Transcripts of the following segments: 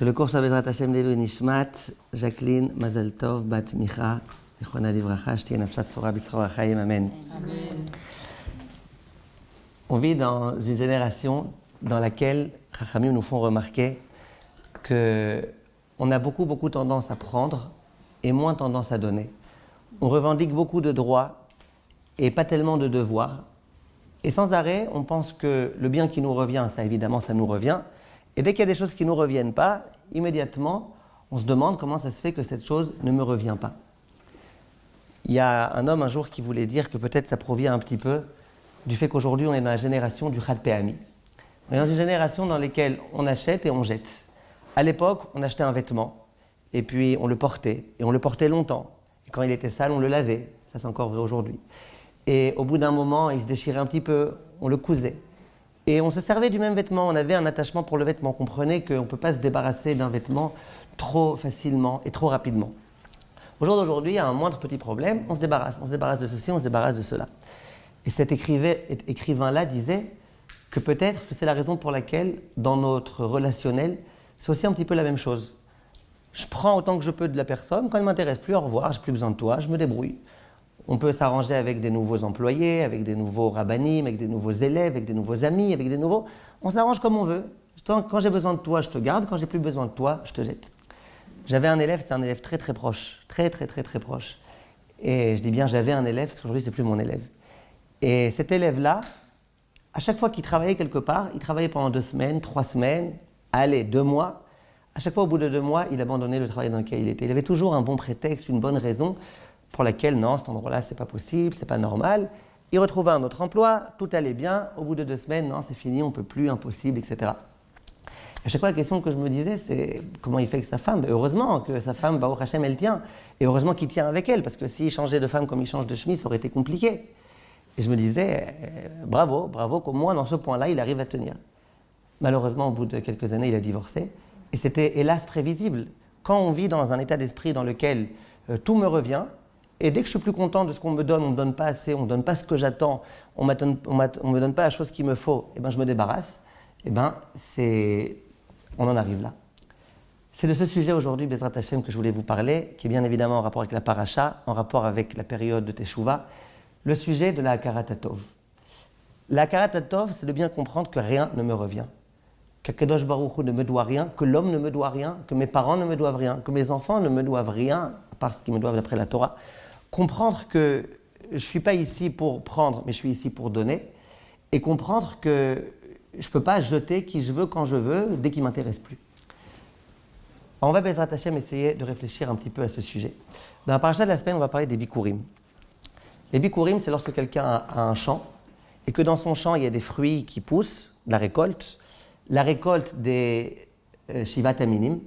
Que le cours soit Bezrat Hashem Lelu Nishmat, Jacqueline, Mazal Tov, Bat Micha, Zichronah Livracha, Shtiye Nafshat Sora B'Isra Chaim, Amen. Amen. On vit dans une génération dans laquelle Chachamim nous font remarquer qu'on a beaucoup tendance à prendre et moins tendance à donner. On revendique beaucoup de droits et pas tellement de devoirs. Et sans arrêt, on pense que le bien qui nous revient, ça évidemment, ça nous revient. Et dès qu'il y a des choses qui ne nous reviennent pas, immédiatement, on se demande comment ça se fait que cette chose ne me revient pas. Il y a un homme un jour qui voulait dire que peut-être ça provient un petit peu du fait qu'aujourd'hui on est dans la génération du Chad Pe'ami. On est dans une génération dans laquelle on achète et on jette. À l'époque, on achetait un vêtement, et puis on le portait, et on le portait longtemps. Et quand il était sale, on le lavait. Ça, c'est encore vrai aujourd'hui. Et au bout d'un moment, il se déchirait un petit peu, on le cousait. Et on se servait du même vêtement, on avait un attachement pour le vêtement. On comprenait qu'on ne peut pas se débarrasser d'un vêtement trop facilement et trop rapidement. Au jour d'aujourd'hui, il y a un moindre petit problème, on se débarrasse de ceci, on se débarrasse de cela. Et cet écrivain-là disait que peut-être que c'est la raison pour laquelle, dans notre relationnel, c'est aussi un petit peu la même chose. Je prends autant que je peux de la personne, quand elle ne m'intéresse plus, au revoir, je n'ai plus besoin de toi, je me débrouille. On peut s'arranger avec des nouveaux employés, avec des nouveaux rabbanim, avec des nouveaux élèves, avec des nouveaux amis, avec des nouveaux... On s'arrange comme on veut. Quand j'ai besoin de toi, je te garde. Quand j'ai plus besoin de toi, je te jette. J'avais un élève, c'est un élève très proche. Très proche. Et je dis bien j'avais un élève, parce qu'aujourd'hui, c'est plus mon élève. Et cet élève-là, à chaque fois qu'il travaillait quelque part, il travaillait pendant 2 semaines, 3 semaines, allez, 2 mois. À chaque fois, au bout de 2 mois, il abandonnait le travail dans lequel il était. Il avait toujours un bon prétexte, une bonne raison pour laquelle, non, cet endroit-là, c'est pas possible, c'est pas normal. Il retrouvait un autre emploi, tout allait bien. Au bout de 2 semaines, non, c'est fini, on peut plus, impossible, etc. À chaque fois, la question que je me disais, c'est comment il fait avec sa femme. Heureusement que sa femme, Baruch Hashem, elle tient. Et heureusement qu'il tient avec elle, parce que s'il changeait de femme comme il change de chemise, ça aurait été compliqué. Et je me disais, bravo qu'au moins dans ce point-là, il arrive à tenir. Malheureusement, au bout de quelques années, il a divorcé. Et c'était hélas prévisible. Quand on vit dans un état d'esprit dans lequel tout me revient, et dès que je suis plus content de ce qu'on me donne, on ne me donne pas assez, on ne me donne pas ce que j'attends, on ne me donne pas la chose qu'il me faut, et ben je me débarrasse, et ben on en arrive là. C'est de ce sujet aujourd'hui, Bezrat Hashem, que je voulais vous parler, qui est bien évidemment en rapport avec la paracha, en rapport avec la période de Teshuvah, le sujet de la Hakarat Hatov. La Hakarat Hatov, c'est de bien comprendre que rien ne me revient. Qu'Akadosh Baruch Hu ne me doit rien, que l'homme ne me doit rien, que mes parents ne me doivent rien, que mes enfants ne me doivent rien, parce qu'ils me doivent d'après la Torah. Comprendre que je ne suis pas ici pour prendre, mais je suis ici pour donner. Et comprendre que je ne peux pas jeter qui je veux, quand je veux, dès qu'il ne m'intéresse plus. Alors on va, Bezrat Hashem, essayer de réfléchir un petit peu à ce sujet. Dans la paracha de la semaine, on va parler des bikurim. Les bikurim, c'est lorsque quelqu'un a un champ, et que dans son champ, il y a des fruits qui poussent, la récolte des Shivat Aminim.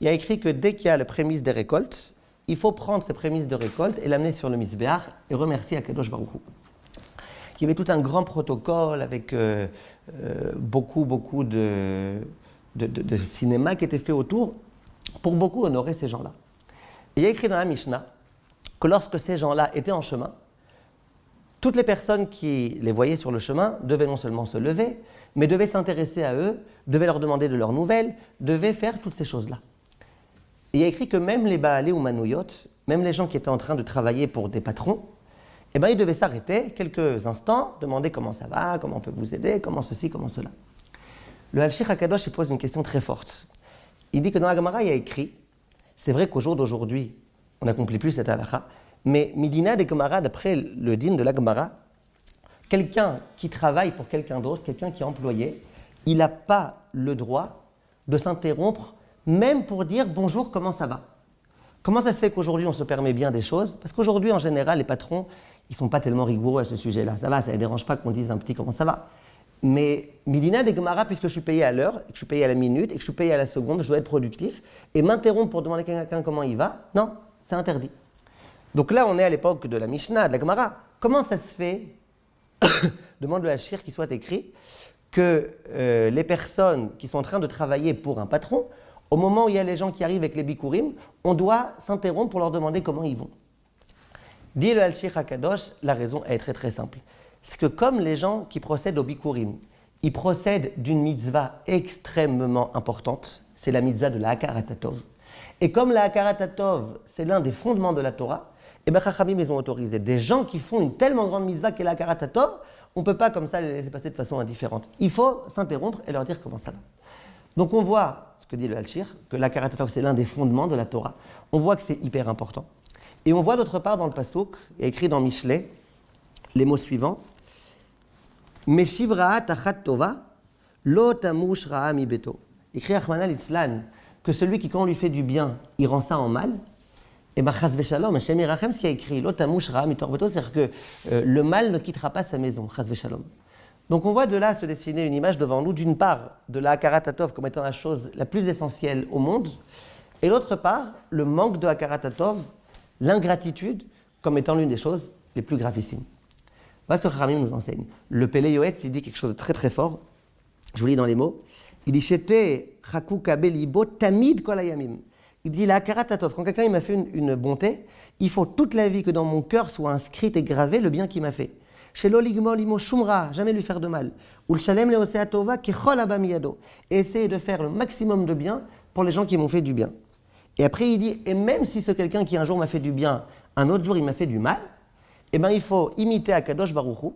Il y a écrit que dès qu'il y a la prémisse des récoltes, il faut prendre ces prémices de récolte et l'amener sur le Mizbeach et remercier Akadosh Baruch Hu. Il y avait tout un grand protocole avec beaucoup de cinéma qui était fait autour pour beaucoup honorer ces gens-là. Et il y a écrit dans la Mishnah que lorsque ces gens-là étaient en chemin, toutes les personnes qui les voyaient sur le chemin devaient non seulement se lever, mais devaient s'intéresser à eux, devaient leur demander de leurs nouvelles, devaient faire toutes ces choses-là. Et il y a écrit que même les Baalé ou Manouyot, même les gens qui étaient en train de travailler pour des patrons, eh ben, ils devaient s'arrêter quelques instants, demander comment ça va, comment on peut vous aider, comment ceci, comment cela. Le Al-Shir HaKadosh il pose une question très forte. Il dit que dans la Gemara, il y a écrit, c'est vrai qu'au jour d'aujourd'hui, on n'accomplit plus cette halakha, mais Midina des Gemara, d'après le din de la Gemara, quelqu'un qui travaille pour quelqu'un d'autre, quelqu'un qui est employé, il n'a pas le droit de s'interrompre, même pour dire bonjour, comment ça va. Comment ça se fait qu'aujourd'hui on se permet bien des choses? Parce qu'aujourd'hui, en général, les patrons, ils ne sont pas tellement rigoureux à ce sujet-là. Ça va, ça ne les dérange pas qu'on dise un petit comment ça va. Mais Midina des Gemara, puisque je suis payé à l'heure, que je suis payé à la minute, et que je suis payé à la seconde, je dois être productif, et m'interrompre pour demander à quelqu'un comment il va, non, c'est interdit. Donc là, on est à l'époque de la Mishnah, de la Gemara. Comment ça se fait, demande le Hachir, qu'il soit écrit, que les personnes qui sont en train de travailler pour un patron, au moment où il y a les gens qui arrivent avec les bikurim, on doit s'interrompre pour leur demander comment ils vont. Dit le Al-Shir HaKadosh, la raison est très simple. C'est que comme les gens qui procèdent au bikurim, ils procèdent d'une mitzvah extrêmement importante, c'est la mitzvah de la Hakarat Tov. Et comme la Hakarat Tov, c'est l'un des fondements de la Torah, et bien Chachamim, ils ont autorisé des gens qui font une tellement grande mitzvah qu'est la Hakarat Tov, on ne peut pas comme ça les laisser passer de façon indifférente. Il faut s'interrompre et leur dire comment ça va. Donc on voit, ce que dit le Alshir, que la Hakarat Tov, c'est l'un des fondements de la Torah. On voit que c'est hyper important. Et on voit d'autre part dans le Pasuk, il y a écrit dans Mishlei, les mots suivants. Meshiv ra'a tachat tova, lo tamush ra'a mi beto. Écrit Rachmana litzlan, que celui qui, quand on lui fait du bien, il rend ça en mal, et bien chas v'shalom, Hashem yirachem, ce qui a écrit, lo tamush ra'a mi tor beto, c'est-à-dire que le mal ne quittera pas sa maison, chas v'shalom. Donc on voit de là se dessiner une image devant nous, d'une part, de la Hakarat Tov comme étant la chose la plus essentielle au monde, et d'autre part, le manque de Hakarat Tov, l'ingratitude, comme étant l'une des choses les plus gravissimes. Voilà ce que Chachamim nous enseigne. Le Pélé Yoetz, il dit quelque chose de très très fort. Je vous lis dans les mots. Il dit Shete chakou kabelibo tamid kol hayamim. Il dit la Hakarat Tov. Quand quelqu'un il m'a fait une bonté, il faut toute la vie que dans mon cœur soit inscrit et gravé le bien qu'il m'a fait. Shelo ligmol imo shumra, jamais lui faire de mal. Ul shalem leosea tova kechol haba miyado. Et essayer de faire le maximum de bien pour les gens qui m'ont fait du bien. Et après il dit, et même si c'est quelqu'un qui un jour m'a fait du bien, un autre jour il m'a fait du mal, eh bien, il faut imiter Akadosh Baruch Hu,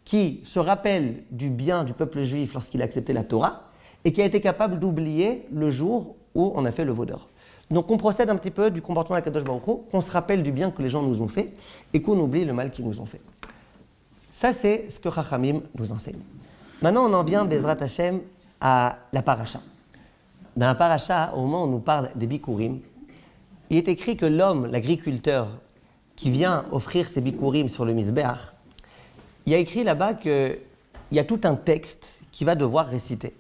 qui se rappelle du bien du peuple juif lorsqu'il a accepté la Torah, et qui a été capable d'oublier le jour où on a fait le vaudor. Donc on procède un petit peu du comportement d'Akadosh Baruch Hu, qu'on se rappelle du bien que les gens nous ont fait, et qu'on oublie le mal qu'ils nous ont fait. Ça, c'est ce que Chachamim nous enseigne. Maintenant, on en vient, Bezrat Hashem, à la paracha. Dans la paracha, au moment où on nous parle des Bikurim, il est écrit que l'homme, l'agriculteur, qui vient offrir ses bikurim sur le Mizbeach, il y a écrit là-bas qu'il y a tout un texte qu'il va devoir réciter.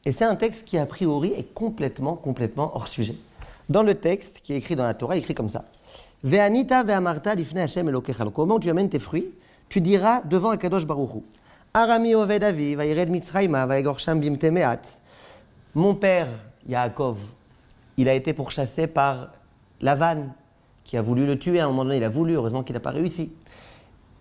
Et c'est un texte qui, a priori, est complètement hors sujet. Dans le texte qui est écrit dans la Torah, il est écrit comme ça. Ve'anita ve'amarta lifnei Hashem Elokecha. Donc, au moment où tu amènes tes fruits, tu diras devant Akadosh Baruch Hu, Arami oved avi, vayired mitzrayma, vayegor sham bimte me'at. Mon père, Yaakov, il a été pourchassé par Lavan, qui a voulu le tuer. À un moment donné, il a voulu, heureusement qu'il n'a pas réussi.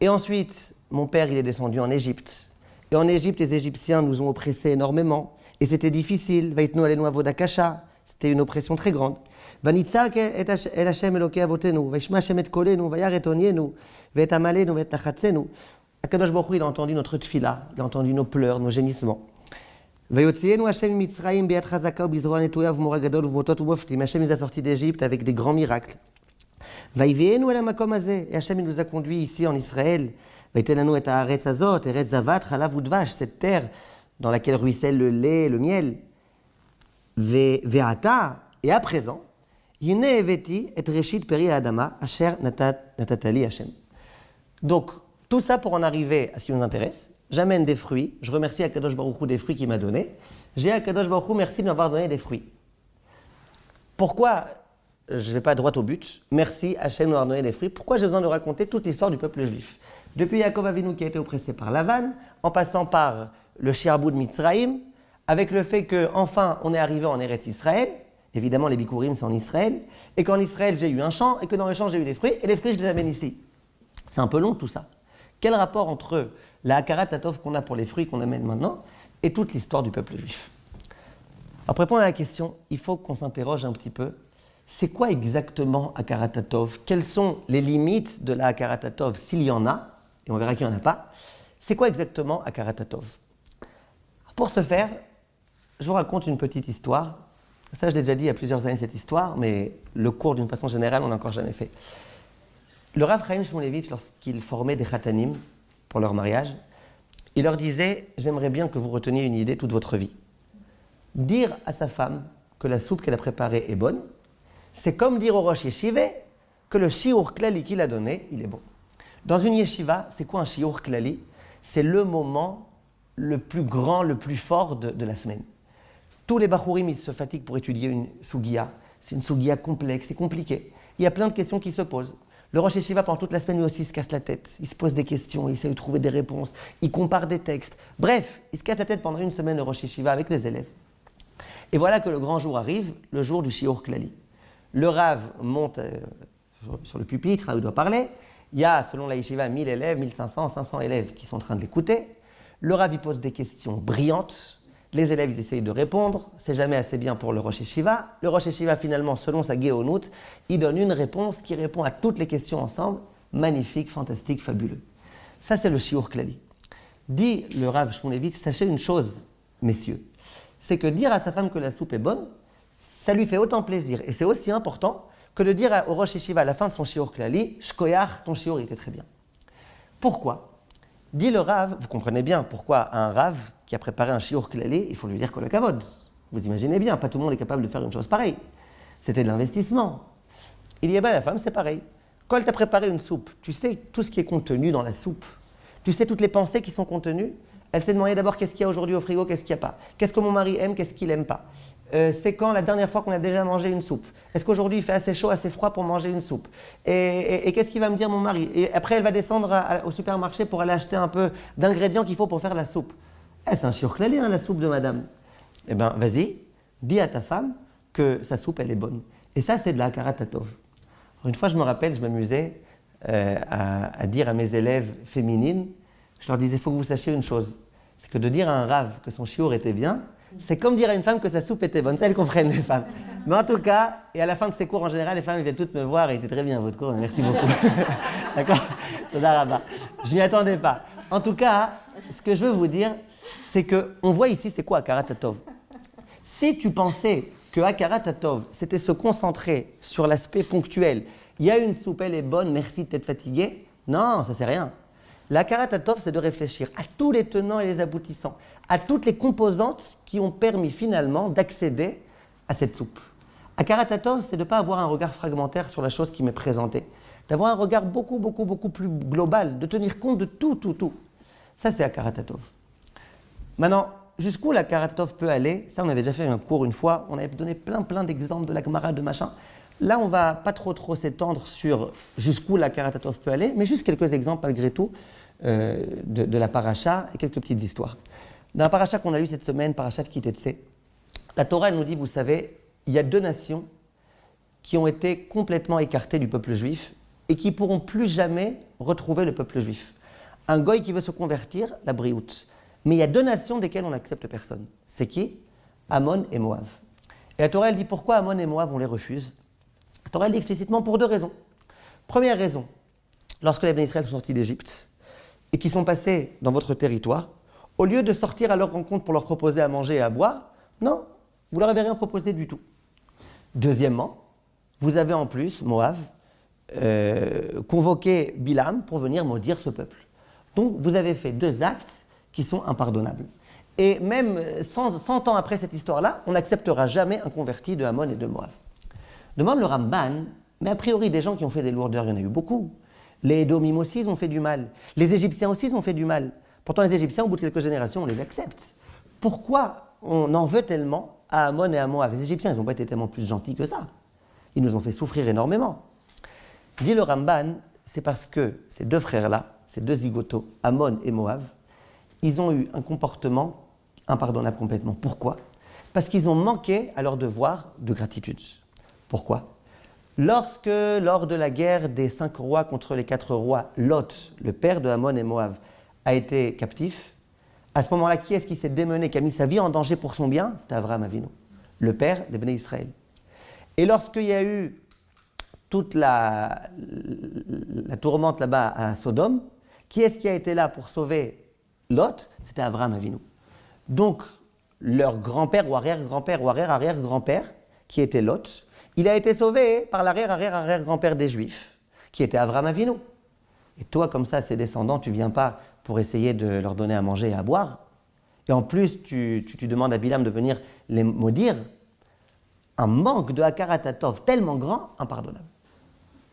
Et ensuite, mon père, il est descendu en Égypte. Et en Égypte, les Égyptiens nous ont oppressés énormément. Et c'était difficile. Vaitnu alenu avodakasha. C'était une oppression très grande. Vanitzak el Hashem Elokei avotenu. Vaishma Hashem et kolenu. Vayar et onienu. Veit amalenu. Veit tachatzenu. Akadosh Baruch Hu, il a entendu notre tfila. Il a entendu nos pleurs, nos gémissements. Vayotzienu Hashem mitzrayim be'yad chazaka u'bizroa netuya u'mora gadol u'motot u'moftim. Hashem nous a sortis d'Égypte avec des grands miracles. Et Hachem nous a conduits ici en Israël. Cette terre dans laquelle ruisselle le lait et le miel. Et à présent, donc, tout ça pour en arriver à ce qui nous intéresse. J'amène des fruits. Je remercie Akadosh Baruch Hu des fruits qu'il m'a donnés. J'ai Akadosh Baruch Hu, merci de m'avoir donné des fruits. Pourquoi je ne vais pas droit au but. Merci Hachem de nous avoir donné des fruits. Pourquoi j'ai besoin de raconter toute l'histoire du peuple juif? Depuis Yaakov Avinu qui a été oppressé par Lavan, en passant par le Shiarbou de Mitzraïm, avec le fait qu'enfin on est arrivé en Eretz Israël, évidemment les Bikurim c'est en Israël, et qu'en Israël j'ai eu un champ, et que dans le champ j'ai eu des fruits, et les fruits je les amène ici. C'est un peu long tout ça. Quel rapport entre la Hakarat Tov qu'on a pour les fruits qu'on amène maintenant, et toute l'histoire du peuple juif? Alors pour répondre à la question, il faut qu'on s'interroge un petit peu. C'est quoi exactement Hakarat Tov? Quelles sont les limites de la Hakarat Tov, s'il y en a, et on verra qu'il n'y en a pas? C'est quoi exactement Hakarat Tov? Pour ce faire, je vous raconte une petite histoire. Ça, je l'ai déjà dit il y a plusieurs années, cette histoire, mais le cours, d'une façon générale, on n'a encore jamais fait. Le Rav Chaim Shmulevitch, lorsqu'il formait des Khatanim pour leur mariage, il leur disait « J'aimerais bien que vous reteniez une idée toute votre vie. Dire à sa femme que la soupe qu'elle a préparée est bonne, c'est comme dire au Rosh Yeshiva que le shiur klali qu'il a donné, il est bon. Dans une yeshiva, c'est quoi un shiur klali? C'est le moment le plus grand, le plus fort de la semaine. Tous les bachourim, ils se fatiguent pour étudier une sugiya. C'est une sugiya complexe, c'est compliqué. Il y a plein de questions qui se posent. Le Rosh Yeshiva, pendant toute la semaine, lui aussi, il se casse la tête. Il se pose des questions, il essaie de trouver des réponses, il compare des textes. Bref, il se casse la tête pendant une semaine, le Rosh Yeshiva, avec les élèves. Et voilà que le grand jour arrive, le jour du shiur klali. Le Rav monte sur le pupitre, là où il doit parler. Il y a, selon la yeshiva, 1000 élèves, 1500, 500 élèves qui sont en train de l'écouter. Le Rav, il pose des questions brillantes, Les élèves ils essayent de répondre, c'est jamais assez bien pour le Rosh Yeshiva. Le Rosh Yeshiva, finalement, selon sa Géonout, il donne une réponse qui répond à toutes les questions ensemble. Magnifique, fantastique, fabuleux. Ça, c'est le Shiur Klali. Dit le Rav Shmulevitch, sachez une chose, messieurs, c'est que dire à sa femme que la soupe est bonne, ça lui fait autant plaisir, et c'est aussi important que de dire au Rosh Yeshiva à la fin de son Shiur Klali, Shkoyach, ton Shiur était très bien. Pourquoi? Dit le Rav, vous comprenez bien pourquoi un Rav qui a préparé un Shiur Klali, il faut lui dire Kol HaKavod. Vous imaginez bien, pas tout le monde est capable de faire une chose pareille. C'était de l'investissement. Il y a bien la femme, c'est pareil. Quand elle t'a préparé une soupe, tu sais tout ce qui est contenu dans la soupe. Tu sais toutes les pensées qui sont contenues. Elle s'est demandé d'abord qu'est-ce qu'il y a aujourd'hui au frigo, qu'est-ce qu'il n'y a pas. Qu'est-ce que mon mari aime, qu'est-ce qu'il n'aime pas. C'est quand la dernière fois qu'on a déjà mangé une soupe. Est-ce qu'aujourd'hui il fait assez chaud, assez froid pour manger une soupe. Et qu'est-ce qu'il va me dire mon mari. Et après elle va descendre au supermarché pour aller acheter un peu d'ingrédients qu'il faut pour faire la soupe. C'est un shiur klali, la soupe de madame. Eh bien vas-y, dis à ta femme que sa soupe elle est bonne. Et ça c'est de la hakarat hatov. Une fois je me rappelle, je m'amusais à dire à mes élèves féminines, je leur disais, il faut que vous sachiez une chose, c'est que de dire à un rave que son shiur était bien, c'est comme dire à une femme que sa soupe était bonne. Ça, elles comprennent, les femmes. Mais en tout cas, et à la fin de ces cours, en général, les femmes viennent toutes me voir et était très bien votre cours, merci beaucoup. D'accord? Je m'y attendais pas. En tout cas, ce que je veux vous dire, c'est qu'on voit ici, c'est quoi Hakarat HaTov? Si tu pensais que Hakarat HaTov, c'était se concentrer sur l'aspect ponctuel, il y a une soupe, elle est bonne, merci de t'être fatigué, non, ça c'est rien. La Hakarat HaTov, c'est de réfléchir à tous les tenants et les aboutissants, à toutes les composantes qui ont permis finalement d'accéder à cette soupe. Hakarat HaTov, c'est de ne pas avoir un regard fragmentaire sur la chose qui m'est présentée, d'avoir un regard beaucoup plus global, de tenir compte de tout. Ça, c'est Hakarat HaTov. Maintenant, jusqu'où la Hakarat HaTov peut aller, ça on avait déjà fait un cours une fois, on avait donné plein d'exemples de la Gemara, de machin. Là, on ne va pas trop s'étendre sur jusqu'où la Hakarat HaTov peut aller, mais juste quelques exemples malgré tout de la paracha et quelques petites histoires. Dans la paracha qu'on a lue cette semaine, paracha de Kitetse, la Torah elle nous dit, vous savez, il y a 2 nations qui ont été complètement écartées du peuple juif et qui ne pourront plus jamais retrouver le peuple juif. Un goy qui veut se convertir, la Briout. Mais il y a 2 nations desquelles on n'accepte personne. C'est qui? Ammon et Moab. Et la Torah elle dit pourquoi Ammon et Moab on les refuse? La Torah elle dit explicitement pour 2 raisons. Première raison, lorsque les Bnei Israël sont sortis d'Égypte et qu'ils sont passés dans votre territoire, au lieu de sortir à leur rencontre pour leur proposer à manger et à boire, non, vous leur avez rien proposé du tout. Deuxièmement, vous avez en plus, Moab, convoqué Bilam pour venir maudire ce peuple. Donc vous avez fait 2 actes qui sont impardonnables. Et même 100 ans après cette histoire-là, on n'acceptera jamais un converti de Ammon et de Moab. Demande le Ramban, mais a priori des gens qui ont fait des lourdeurs, il y en a eu beaucoup. Les Édomim aussi, ils ont fait du mal. Les Égyptiens aussi, ils ont fait du mal. Pourtant, les Égyptiens, au bout de quelques générations, on les accepte. Pourquoi on en veut tellement à Ammon et à Moab? Les Égyptiens, ils n'ont pas été tellement plus gentils que ça. Ils nous ont fait souffrir énormément. Dit le Ramban, c'est parce que ces 2 frères-là, ces 2 zigotos, Ammon et Moab, ils ont eu un comportement impardonnable complètement. Pourquoi? Parce qu'ils ont manqué à leur devoir de gratitude. Pourquoi? Lorsque, lors de la guerre des 5 rois contre les 4 rois, Lot, le père de Ammon et Moab, a été captif, à ce moment-là, qui est-ce qui s'est démené, qui a mis sa vie en danger pour son bien? C'était Avraham Avinu, le père des Bnei Israël. Et lorsqu'il y a eu toute la tourmente là-bas à Sodome, qui est-ce qui a été là pour sauver Lot? C'était Avraham Avinu. Donc, leur grand-père ou arrière-grand-père ou arrière-arrière-grand-père, qui était Lot, il a été sauvé par l'arrière-arrière-arrière-grand-père des Juifs, qui était Avraham Avinu. Et toi, comme ça, ses descendants, tu ne viens pas pour essayer de leur donner à manger et à boire. Et en plus, tu demandes à Bilam de venir les maudire. Un manque de Hakarat HaTov tellement grand, impardonnable.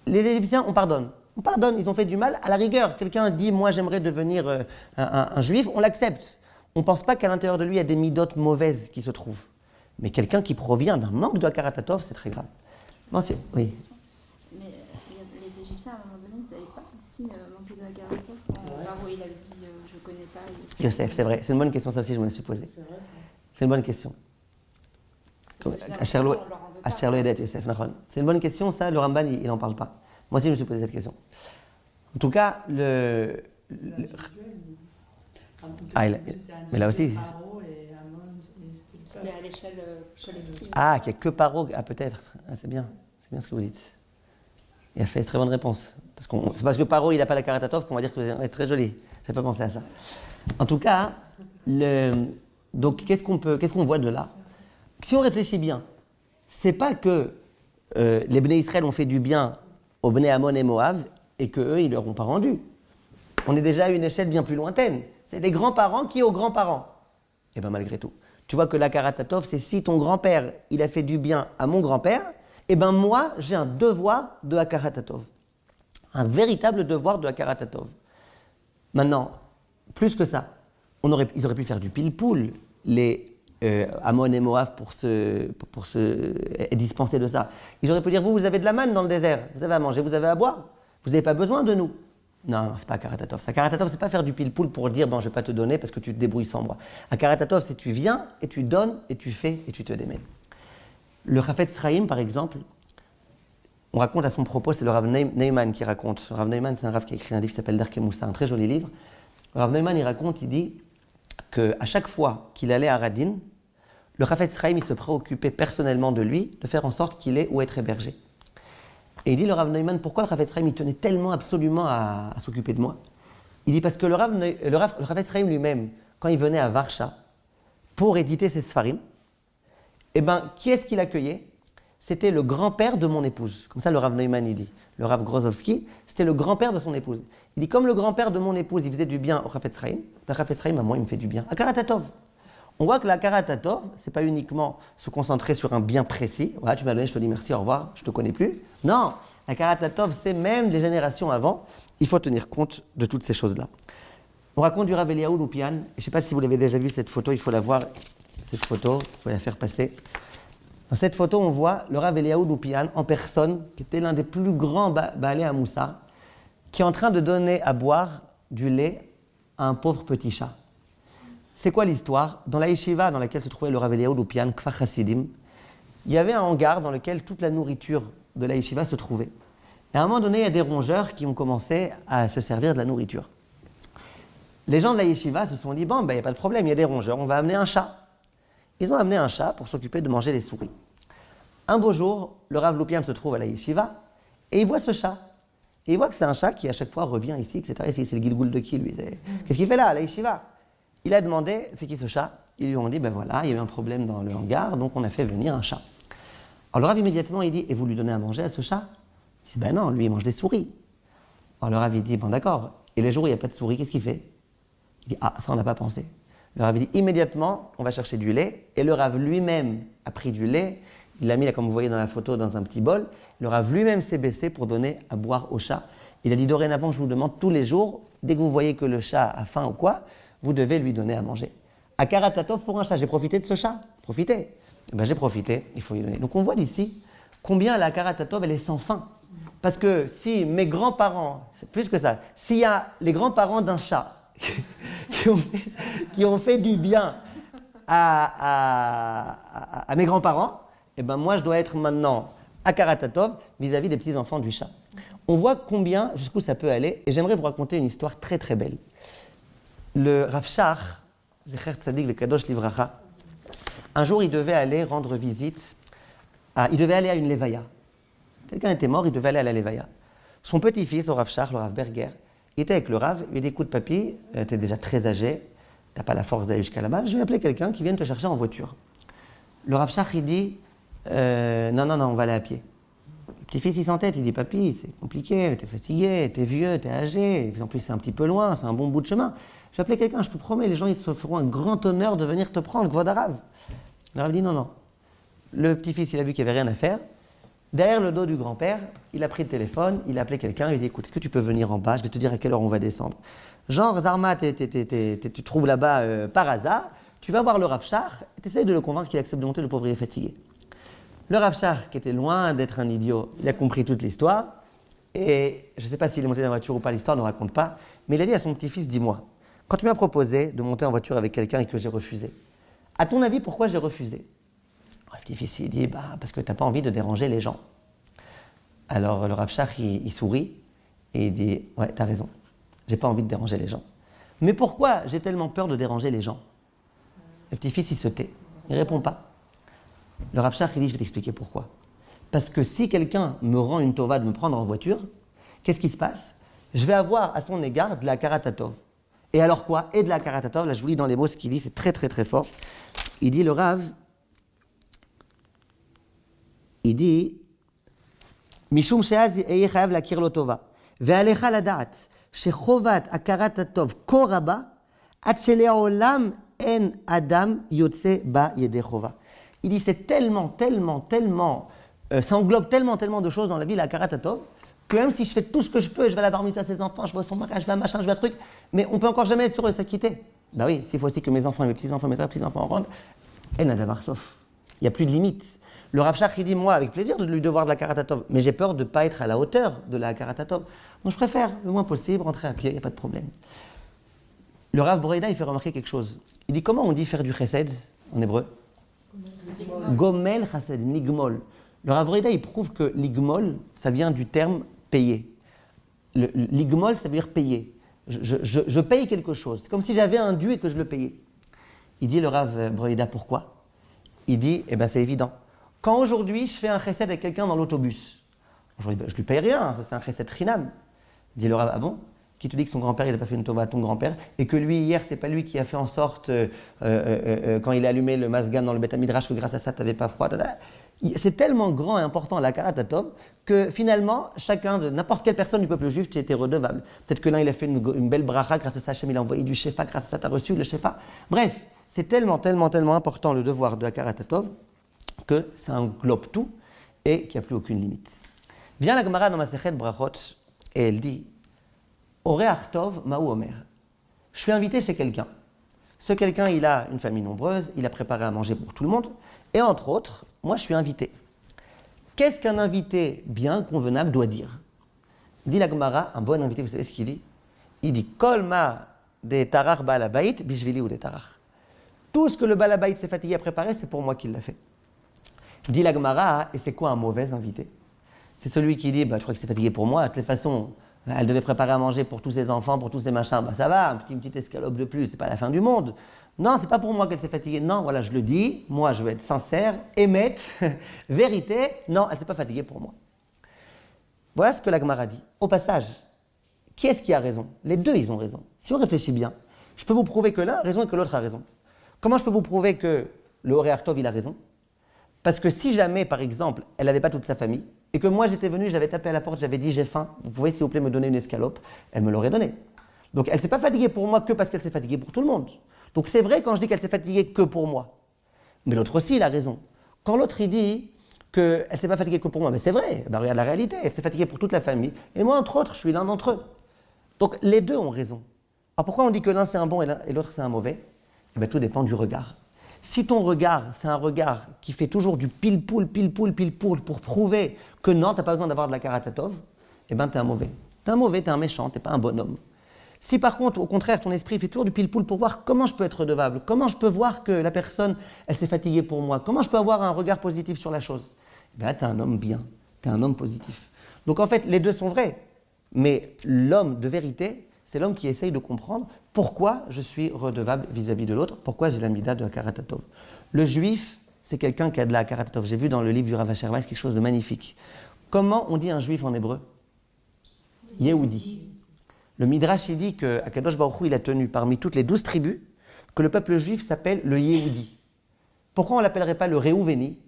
Les Égyptiens, on pardonne. On pardonne, ils ont fait du mal. À la rigueur, quelqu'un dit « moi, j'aimerais devenir un Juif », on l'accepte. On ne pense pas qu'à l'intérieur de lui, il y a des midotes mauvaises qui se trouvent. Mais quelqu'un qui provient d'un manque de Hakarat HaTov, c'est très grave. Monsieur, oui. Mais les Égyptiens, à un moment donné, ils n'avaient pas aussi manqué de Hakarat HaTov. Pharaon, il avait dit je ne connais pas. Yosef, c'est vrai. C'est une bonne question, ça aussi, je me suis posé. C'est une bonne question. Asherlo Edet Yosef, c'est une bonne question, ça, le Ramban, il n'en parle pas. Moi aussi, je me suis posé cette question. En tout cas, mais là aussi. qui est à l'échelle collective. Ah, qu'il n'y a que Paro. Ah, peut-être. Ah, c'est bien ce que vous dites. Il a fait très bonne réponse. C'est parce que Paro, il n'a pas la Karatatov qu'on va dire que c'est très joli. Je n'avais pas pensé à ça. En tout cas, donc qu'est-ce qu'on voit de là? Si on réfléchit bien, c'est pas que les Bnei Israël ont fait du bien aux Bnei Ammon et Moab et qu'eux, ils ne leur ont pas rendu. On est déjà à une échelle bien plus lointaine. C'est les grands-parents qui aux grands-parents. Et bien malgré tout, tu vois que la Karatatov, c'est si ton grand-père, il a fait du bien à mon grand-père, et ben moi, j'ai un devoir de Hakarat-Hatov. Un véritable devoir de Hakarat-Hatov. Maintenant, plus que ça, ils auraient pu faire du pile-poule, les Ammon et Moab, pour se dispenser de ça. Ils auraient pu dire, vous avez de la manne dans le désert, vous avez à manger, vous avez à boire, vous n'avez pas besoin de nous. Non, c'est pas Hakarat-Hatov. Hakarat-Hatov, c'est pas faire du pile-poule pour dire, bon, je vais pas te donner parce que tu te débrouilles sans moi. Hakarat-Hatov, c'est tu viens et tu donnes et tu fais et tu te démêles. Le Chafetz Chaim, par exemple, on raconte à son propos, c'est le Rav Neiman qui raconte. Le Rav Neiman, c'est un Rav qui a écrit un livre qui s'appelle Darkei Moussa, un très joli livre. Le Rav Neiman, il raconte, il dit qu'à chaque fois qu'il allait à Radin, le Chafetz Chaim, il se préoccupait personnellement de lui, de faire en sorte qu'il ait où être hébergé. Et il dit, le Rav Neiman, pourquoi le Chafetz Chaim, il tenait tellement absolument à s'occuper de moi? Il dit, parce que le Chafetz Chaim lui-même, quand il venait à Varsha pour éditer ses Sfarim, eh bien, qui est-ce qu'il accueillait? C'était le grand-père de mon épouse. Comme ça, le Rav Neumann, il dit. Le Rav Grozovski, c'était le grand-père de son épouse. Il dit, comme le grand-père de mon épouse, il faisait du bien au Chafetz Chaim, le Chafetz Chaim, à moi, il me fait du bien. Hakarat-Hatov. On voit que la Hakarat-Hatov, c'est pas uniquement se concentrer sur un bien précis. Voilà, tu m'as donné, je te dis merci, au revoir, je te connais plus. Non, la Hakarat-Hatov, c'est même des générations avant. Il faut tenir compte de toutes ces choses-là. On raconte du Rav Eliyahu Loupian. Je ne sais pas si vous l'avez déjà vu, cette photo, il faut la voir. Cette photo, il faut la faire passer. Dans cette photo, on voit le Rav Eliyahu Loupian en personne, qui était l'un des plus grands Baalei à Moussa, qui est en train de donner à boire du lait à un pauvre petit chat. C'est quoi l'histoire? Dans la yeshiva dans laquelle se trouvait le Rav Eliyahu Loupian, Kfar Hasidim, il y avait un hangar dans lequel toute la nourriture de la yeshiva se trouvait. Et à un moment donné, il y a des rongeurs qui ont commencé à se servir de la nourriture. Les gens de la yeshiva se sont dit, bon, il n'y a pas de problème, il y a des rongeurs, on va amener un chat. Ils ont amené un chat pour s'occuper de manger les souris. Un beau jour, le Rav Loupian se trouve à la yeshiva et il voit ce chat. Et il voit que c'est un chat qui à chaque fois revient ici, etc. Ici, c'est le Gilgoul de qui, lui? Qu'est-ce qu'il fait là, à la yeshiva? Il a demandé, c'est qui ce chat? Ils lui ont dit, ben voilà, il y a eu un problème dans le hangar, donc on a fait venir un chat. Alors le Rav immédiatement, il dit, et vous lui donnez à manger à ce chat? Il dit, ben non, lui il mange des souris. Alors le Rav il dit, bon d'accord, et les jours où il n'y a pas de souris, qu'est-ce qu'il fait? Il dit, ah, ça on n'a pas pensé. Le Rav dit immédiatement, on va chercher du lait. Et le Rav lui-même a pris du lait. Il l'a mis, là, comme vous voyez dans la photo, dans un petit bol. Le Rav lui-même s'est baissé pour donner à boire au chat. Il a dit dorénavant, je vous demande tous les jours, dès que vous voyez que le chat a faim ou quoi, vous devez lui donner à manger. Hakarat-Hatov pour un chat. J'ai profité de ce chat. Profitez. Ben, j'ai profité, il faut lui donner. Donc on voit d'ici combien la Hakarat-Hatov, elle est sans fin. Parce que si mes grands-parents, c'est plus que ça, s'il y a les grands-parents d'un chat, qui ont fait du bien à mes grands-parents, et ben moi je dois être maintenant Hakarat-Hatov vis-à-vis des petits-enfants du chat. On voit combien, jusqu'où ça peut aller, et j'aimerais vous raconter une histoire très très belle. Le Rav Shach, Zecher Tzadik Vekadosh Livracha, un jour il devait aller rendre visite, il devait aller à une levaya. Quelqu'un était mort, il devait aller à la levaya. Son petit-fils, au Rav Shach, le Rav Berger, il était avec le Rav, il lui dit, écoute papy, tu es déjà très âgé, tu n'as pas la force d'aller jusqu'à là-bas, je vais appeler quelqu'un qui vienne te chercher en voiture. Le Rav Shach, il dit, non, on va aller à pied. Le petit-fils, il s'entête, il dit, papy, c'est compliqué, tu es fatigué, tu es vieux, tu es âgé, en plus c'est un petit peu loin, c'est un bon bout de chemin. Je vais appeler quelqu'un, je te promets, les gens ils se feront un grand honneur de venir te prendre, Kvod Harav. Le Rav dit, non. Le petit-fils, il a vu qu'il n'y avait rien à faire. Derrière le dos du grand-père, il a pris le téléphone, il a appelé quelqu'un, il lui a dit, écoute, est-ce que tu peux venir en bas? Je vais te dire à quelle heure on va descendre. Genre, Zarma, tu trouves là-bas par hasard, tu vas voir le Rav Shach, et tu essayes de le convaincre qu'il accepte de monter, le pauvre il est fatigué. Le Rav Shach, qui était loin d'être un idiot, il a compris toute l'histoire, et je ne sais pas s'il est monté dans la voiture ou pas, l'histoire ne raconte pas, mais il a dit à son petit-fils, dis-moi, quand tu m'as proposé de monter en voiture avec quelqu'un et que j'ai refusé, à ton avis, pourquoi j'ai refusé? Le petit-fils, il dit, parce que tu n'as pas envie de déranger les gens. Alors le Rav Shach, il sourit et il dit, ouais, tu as raison, j'ai pas envie de déranger les gens. Mais pourquoi j'ai tellement peur de déranger les gens? Le petit-fils, il se tait. Il ne répond pas. Le Rav Shach, il dit, je vais t'expliquer pourquoi. Parce que si quelqu'un me rend une tova de me prendre en voiture, qu'est-ce qui se passe? Je vais avoir à son égard de la karatatov. Et alors quoi? Et de la karatatov, là je vous lis dans les mots ce qu'il dit, c'est très très très fort. Il dit, le Rav, il dit, Mishum she'az yeh chayav lakir lo tova. Ve'alecha ladat, shechovat akaratatov koraba, ad shele'olam en adam yotze ba yedei chova. Il dit, c'est tellement, ça englobe tellement de choses dans la vie, la karatatov, que même si je fais tout ce que je peux, je vais à la bar mitzvah à ses enfants, je vais à son mariage, je vais à machin, je vais à truc, mais on peut encore jamais être sûr de s'acquitter. Ben oui, s'il faut aussi que mes enfants et mes petits-enfants, mes petits-enfants rentrent, et nadavar sauf. Il n'y a plus de limite. Le Rav Shach, il dit, moi, avec plaisir de lui devoir de la karatatov, mais j'ai peur de ne pas être à la hauteur de la karatatov. Donc je préfère, le moins possible, rentrer à pied, il n'y a pas de problème. Le Rav Broida, il fait remarquer quelque chose. Il dit, comment on dit faire du chesed en hébreu? Gomel chesed, ligmol. Le Rav Broida, il prouve que ligmol, ça vient du terme payer. Ligmol, ça veut dire payer. Je paye quelque chose. C'est comme si j'avais un dû et que je le payais. Il dit, le Rav Broida, pourquoi? Il dit, eh bien c'est évident. Quand aujourd'hui, je fais un chesed avec quelqu'un dans l'autobus, je lui paye rien, ça c'est un chesed chinam. Il dit le Rav, ah bon? Qui te dit que son grand-père, il n'a pas fait une tova à ton grand-père, et que lui, hier, c'est pas lui qui a fait en sorte, quand il a allumé le masgan dans le Beth Midrash, que grâce à ça, tu n'avais pas froid. C'est tellement grand et important, la karatatov, que finalement, chacun de n'importe quelle personne du peuple juif, tu étais redevable. Peut-être que l'un, il a fait une belle bracha, grâce à ça, Hachem, il a envoyé du shefa, grâce à ça, tu as reçu le shefa. Bref, c'est tellement important le devoir de la karatatov, que ça englobe tout et qu'il n'y a plus aucune limite. Vient la Gemara dans Masechet Brachot et elle dit Oreach tov ma'u omer. Je suis invité chez quelqu'un. Ce quelqu'un, il a une famille nombreuse, il a préparé à manger pour tout le monde et entre autres, moi je suis invité. Qu'est-ce qu'un invité bien convenable doit dire? Dit la Gemara, un bon invité, vous savez ce qu'il dit? Il dit Kol ma de tarach ba'al habayit bishvili ou de tarach. Tout ce que le ba'al habayit s'est fatigué à préparer, c'est pour moi qu'il l'a fait. Dit la Gemara, et c'est quoi un mauvais invité? C'est celui qui dit, je crois que c'est fatigué pour moi, de toutes les façons, elle devait préparer à manger pour tous ses enfants, pour tous ses machins, ça va, une petite escalope de plus, c'est pas la fin du monde. Non, c'est pas pour moi qu'elle s'est fatiguée, non, voilà, je le dis, moi je veux être sincère, émette, vérité, non, elle s'est pas fatiguée pour moi. Voilà ce que la Gemara dit. Au passage, qui est-ce qui a raison? Les deux, ils ont raison. Si on réfléchit bien, je peux vous prouver que l'un a raison et que l'autre a raison. Comment je peux vous prouver que le Oreach tov, il a raison? Parce que si jamais, par exemple, elle n'avait pas toute sa famille, et que moi j'étais venu, j'avais tapé à la porte, j'avais dit j'ai faim, vous pouvez s'il vous plaît me donner une escalope, elle me l'aurait donnée. Donc elle ne s'est pas fatiguée pour moi que parce qu'elle s'est fatiguée pour tout le monde. Donc c'est vrai quand je dis qu'elle s'est fatiguée que pour moi. Mais l'autre aussi, il a raison. Quand l'autre il dit qu'elle ne s'est pas fatiguée que pour moi, mais c'est vrai, regarde la réalité, elle s'est fatiguée pour toute la famille, et moi entre autres, je suis l'un d'entre eux. Donc les deux ont raison. Alors pourquoi on dit que l'un c'est un bon et l'autre c'est un mauvais? Eh bien tout dépend du regard. Si ton regard, c'est un regard qui fait toujours du pile-poule pour prouver que non, tu n'as pas besoin d'avoir de la karatatov, eh bien, tu es un mauvais. Tu es un mauvais, tu es un méchant, tu n'es pas un bonhomme. Si par contre, au contraire, ton esprit fait toujours du pile-poule pour voir comment je peux être redevable, comment je peux voir que la personne, elle s'est fatiguée pour moi, comment je peux avoir un regard positif sur la chose, eh bien, tu es un homme bien, tu es un homme positif. Donc en fait, les deux sont vrais, mais l'homme de vérité, c'est l'homme qui essaye de comprendre pourquoi je suis redevable vis-à-vis de l'autre, pourquoi j'ai la mida de la karatatov. Le juif, c'est quelqu'un qui a de la karatatov. J'ai vu dans le livre du Rav Asher Weiss quelque chose de magnifique. Comment on dit un juif en hébreu? Yehudi. Le Midrash, il dit qu'Akadosh Baruch Hu, il a tenu parmi toutes les 12 tribus que le peuple juif s'appelle le Yehudi. Pourquoi on ne l'appellerait pas le Réouveni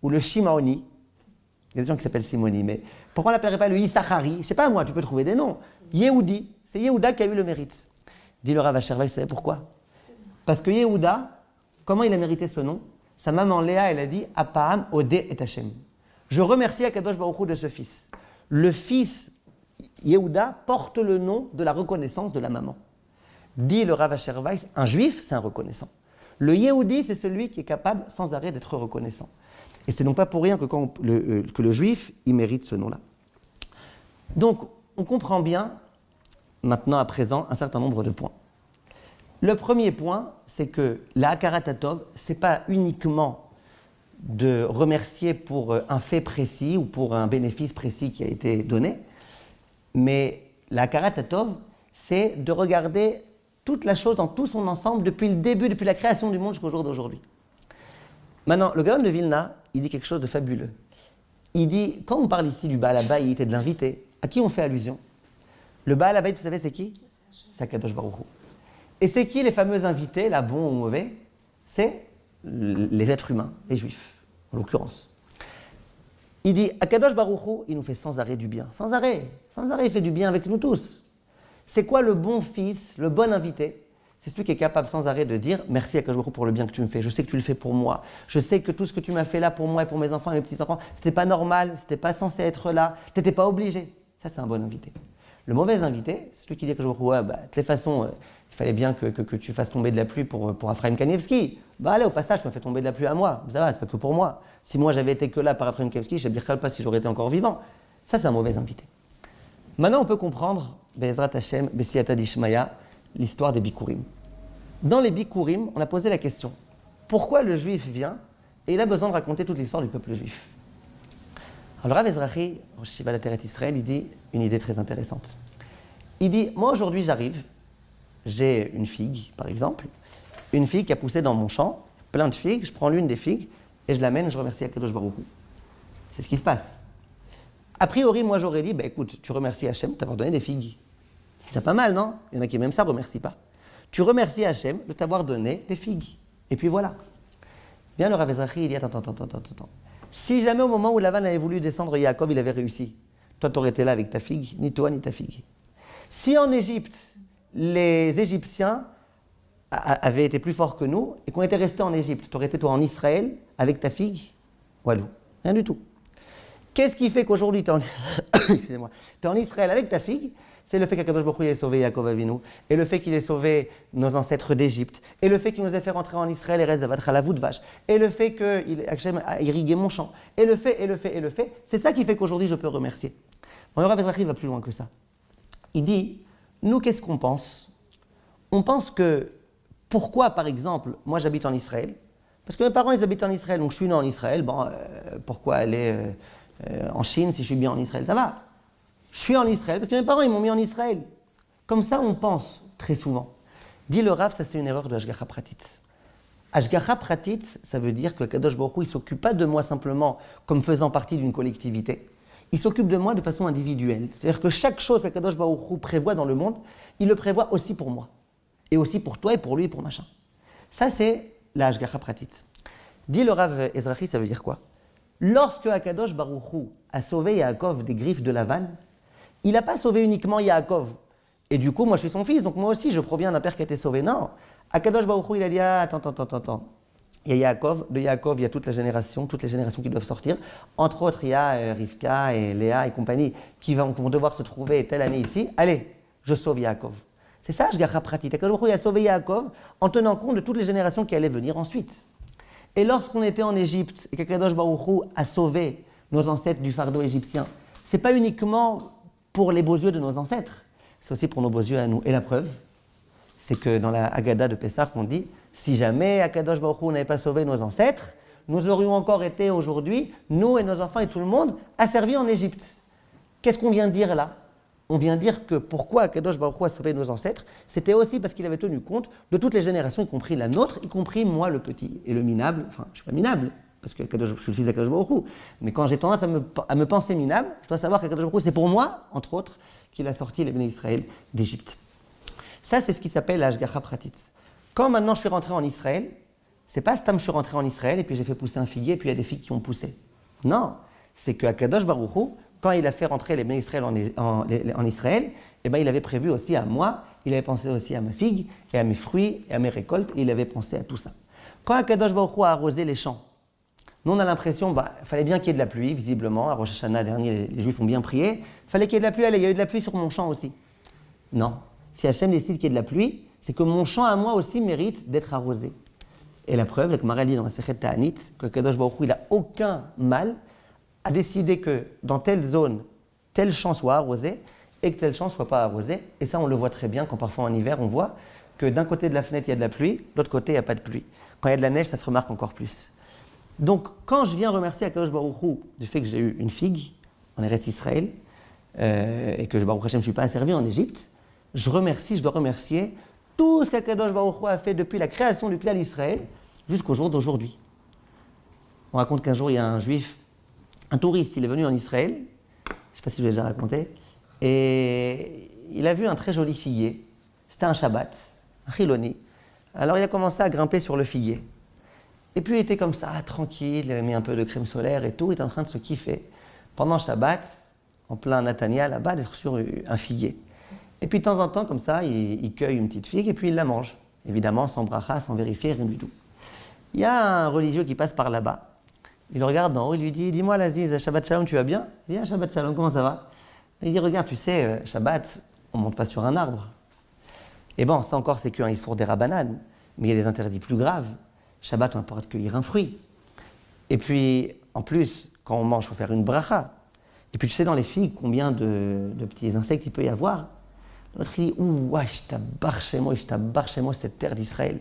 ou le Shimaoni? Il y a des gens qui s'appellent Simoni, mais pourquoi on ne l'appellerait pas le Issachari? Je ne sais pas moi, tu peux trouver des noms. Yehudi, c'est Yehuda qui a eu le mérite. Dit le Rav Asher Weiss, vous savez pourquoi? Parce que Yehuda, comment il a mérité ce nom? Sa maman Léa, elle a dit Apaham Odé et Hachem. Je remercie Akadosh Baruch Hu de ce fils. Le fils Yehuda porte le nom de la reconnaissance de la maman. Dit le Rav Asher Weiss, un juif, c'est un reconnaissant. Le Yehudi, c'est celui qui est capable sans arrêt d'être reconnaissant. Et c'est non pas pour rien que le juif, il mérite ce nom-là. Donc, on comprend bien, maintenant à présent, un certain nombre de points. Le premier point, c'est que la Hakarat-Hatov, ce n'est pas uniquement de remercier pour un fait précis ou pour un bénéfice précis qui a été donné, mais la Hakarat-Hatov, c'est de regarder toute la chose dans tout son ensemble depuis le début, depuis la création du monde jusqu'au jour d'aujourd'hui. Maintenant, le Gaon de Vilna, il dit quelque chose de fabuleux. Il dit, quand on parle ici du Baal Habayit et de l'invité, à qui on fait allusion? Le Baal Habayit, vous savez, c'est qui? C'est Akadosh Baruch Hu. Et c'est qui les fameux invités, là, bons ou mauvais? C'est les êtres humains, les juifs, en l'occurrence. Il dit, Akadosh Baruch Hu, il nous fait sans arrêt du bien. Sans arrêt, il fait du bien avec nous tous. C'est quoi le bon fils, le bon invité? C'est celui qui est capable sans arrêt de dire merci à Akadosh Baruch Hu pour le bien que tu me fais. Je sais que tu le fais pour moi. Je sais que tout ce que tu m'as fait là pour moi et pour mes enfants et mes petits-enfants, c'était pas normal, c'était pas censé être là, t'étais pas obligé. Ça, c'est un bon invité. Le mauvais invité, c'est celui qui dit à Akadosh Baruch Hu, de toutes les façons, il fallait bien que tu fasses tomber de la pluie pour Ephraim Kanievski. Bah allez, au passage, tu m'as fait tomber de la pluie à moi. Ça va, c'est pas que pour moi. Si moi j'avais été que là par Ephraim Kanievski, je ne sais pas si j'aurais été encore vivant. Ça, c'est un mauvais invité. Maintenant, on peut comprendre, Be'ezrat Hashem, B'siyata d'Ishmaya, l'histoire des Bikurim. Dans les Bikurim, on a posé la question, pourquoi le juif vient et il a besoin de raconter toute l'histoire du peuple juif? Alors, Rav Ezrahi, Rosh Yeshiva d'Ateret Israël, il dit une idée très intéressante. Il dit, moi aujourd'hui j'arrive, j'ai une figue, par exemple, une figue qui a poussé dans mon champ, plein de figues, je prends l'une des figues et je l'amène, je remercie Akadosh Baruch Hu. C'est ce qui se passe. A priori, moi j'aurais dit, écoute, tu remercies Hachem de t'avoir donné des figues. C'est déjà pas mal, non? Il y en a qui même ça ne remercient pas. Tu remercies Hachem de t'avoir donné des figues. Et puis voilà. Bien le Rav Ezrahi, il dit, attends. Si jamais au moment où Lavan avait voulu descendre Yaakov, il avait réussi, toi tu aurais été là avec ta figue, ni toi ni ta figue. Si en Égypte, les Égyptiens avaient été plus forts que nous et qu'on était restés en Égypte, tu aurais été toi en Israël avec ta figue? Walou, rien du tout. Qu'est-ce qui fait qu'aujourd'hui tu es en Israël avec ta figue? C'est le fait qu'Akadosh Baruch Hu ait sauvé Yaakov Avinu, et le fait qu'il ait sauvé nos ancêtres d'Égypte, et le fait qu'il nous ait fait rentrer en Israël et Rezavatra la voûte vache, et le fait qu'Hachem a irrigué mon champ, et le fait. C'est ça qui fait qu'aujourd'hui je peux remercier. Bon, le Rav Ezrahi va plus loin que ça. Il dit, nous qu'est-ce qu'on pense? On pense que, pourquoi par exemple, moi j'habite en Israël? Parce que mes parents ils habitent en Israël, donc je suis né en Israël, pourquoi aller en Chine si je suis bien en Israël? Ça va. Je suis en Israël parce que mes parents ils m'ont mis en Israël. Comme ça on pense très souvent. Dit le Rav, ça c'est une erreur de Hashgacha Pratit. Hashgacha Pratit, ça veut dire que Kadosh Baruch Hu, il ne s'occupe pas de moi simplement comme faisant partie d'une collectivité. Il s'occupe de moi de façon individuelle. C'est-à-dire que chaque chose que Kadosh Baruch Hu prévoit dans le monde, il le prévoit aussi pour moi. Et aussi pour toi et pour lui et pour machin. Ça c'est la Hashgacha Pratit. Dit le Rav Ezrahi, ça veut dire quoi? Lorsque Akadosh Baruch Hu a sauvé Yaakov des griffes de Lavan, il n'a pas sauvé uniquement Yaakov. Et du coup, moi je suis son fils, donc moi aussi je proviens d'un père qui a été sauvé. Non. Akadosh Baruch Hu, il a dit, attends. Il y a Yaakov, de Yaakov, il y a toutes les générations qui doivent sortir. Entre autres, il y a Rivka et Léa et compagnie qui vont devoir se trouver telle année ici. Allez, je sauve Yaakov. C'est ça, Hashgacha Pratit. Akadosh Baruch Hu a sauvé Yaakov en tenant compte de toutes les générations qui allaient venir ensuite. Et lorsqu'on était en Égypte et qu'Akadosh Baruch Hu a sauvé nos ancêtres du fardeau égyptien, c'est pas uniquement pour les beaux yeux de nos ancêtres, c'est aussi pour nos beaux yeux à nous. Et la preuve, c'est que dans la Haggadah de Pessah, on dit, si jamais Akadosh Baruch Hu n'avait pas sauvé nos ancêtres, nous aurions encore été aujourd'hui, nous et nos enfants et tout le monde, asservis en Égypte. Qu'est-ce qu'on vient de dire là? On vient dire que pourquoi Akadosh Baruch Hu a sauvé nos ancêtres, c'était aussi parce qu'il avait tenu compte de toutes les générations, y compris la nôtre, y compris moi le petit. Et le minable, enfin je ne suis pas minable, parce que je suis le fils d'Akadosh Baruch Hu, mais quand j'ai tendance à me penser minable, je dois savoir qu'Akadosh Baruch Hu, c'est pour moi, entre autres, qu'il a sorti les Béné Israël d'Égypte. Ça, c'est ce qui s'appelle la Hashgacha Pratit. Quand maintenant je suis rentré en Israël, c'est pas stam je suis rentré en Israël et puis j'ai fait pousser un figuier et puis il y a des figues qui ont poussé. Non, c'est que Akadosh Baruch Hu, quand il a fait rentrer les Béné Israël en Israël, eh ben, il avait prévu aussi à moi, il avait pensé aussi à ma figue et à mes fruits et à mes récoltes, et il avait pensé à tout ça. Quand Akadosh Baruch Hu a arrosé les champs, nous on a l'impression, il fallait bien qu'il y ait de la pluie, visiblement, à Rosh Hashanah dernier, les Juifs ont bien prié, il fallait qu'il y ait de la pluie, allez, il y a eu de la pluie sur mon champ aussi. Non, si Hachem décide qu'il y ait de la pluie, c'est que mon champ à moi aussi mérite d'être arrosé. Et la preuve, avec Maral dit dans la Sechet Ta'anit, que Akadosh Baruch Hu, il n'a aucun mal à décider que dans telle zone, tel champ soit arrosé, et que tel champ ne soit pas arrosé. Et ça, on le voit très bien quand parfois en hiver, on voit que d'un côté de la fenêtre, il y a de la pluie, de l'autre côté, il n'y a pas de pluie. Quand il y a de la neige, ça se remarque encore plus. Donc, quand je viens remercier Akadosh Baruch Hu du fait que j'ai eu une figue en Eretz Israël, et que Baruch Hashem, je ne suis pas asservi en Égypte, je dois remercier tout ce qu'Akadosh Baruch Hu a fait depuis la création du Klal Israël jusqu'au jour d'aujourd'hui. On raconte qu'un jour, il y a un juif, un touriste, il est venu en Israël, je ne sais pas si je l'ai déjà raconté, et il a vu un très joli figuier. C'était un Shabbat, un chiloni. Alors il a commencé à grimper sur le figuier. Et puis il était comme ça, tranquille, il avait mis un peu de crème solaire et tout, il était en train de se kiffer. Pendant Shabbat, en plein Natania, là-bas, d'être sur un figuier. Et puis de temps en temps, comme ça, il cueille une petite figue et puis il la mange. Évidemment, sans bracha, sans vérifier, rien du tout. Il y a un religieux qui passe par là-bas. Il le regarde d'en haut, il lui dit « Dis-moi, l'Aziz, Shabbat Shalom, tu vas bien ?» Il dit « Shabbat Shalom, comment ça va ?» Il dit « Regarde, tu sais, Shabbat, on ne monte pas sur un arbre. » Et bon, ça encore, c'est qu'un histoire des rabbanan, mais il y a des interdits plus graves. Shabbat, on ne pourra cueillir un fruit. Et puis, en plus, quand on mange, il faut faire une bracha. Et puis, tu sais, dans les figues, combien de petits insectes il peut y avoir. L'autre, il dit, ouh, je t'abarre chez moi, cette terre d'Israël.